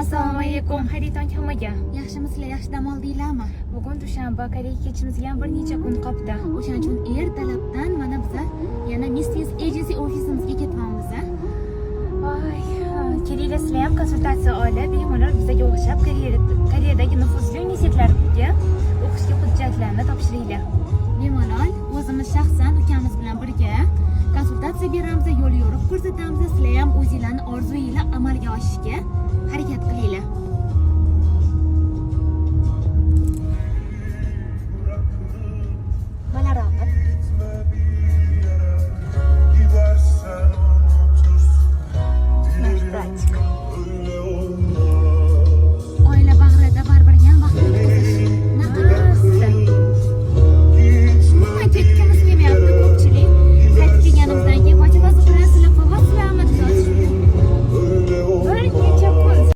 Assalomu alaykum. Xayrli tong hammaga. Yaxshimisizlar, yaxshi dam oldinglarmi? Bugun dushanba, Koreyaga ketishimizga ham bir necha kun qoldi. O'shaning uchun ertalabdan mana biz yana Mistress Agency ofisimizga ketyapmiz. Voy, kelinglar sizlar ham konsultatsiya olib, bemalol bizga o'xshab Koreyadagi nufuzli universitetlarga o'qishga hujjatlarni topshiringlar. Bemalol o'zimiz shaxsan ukamiz bilan birga konsultatsiya beramiz, yo'l yo'riq ko'rsatamiz. Sizlar ham o'zingizlarning orzuyinglar amalga oshishiga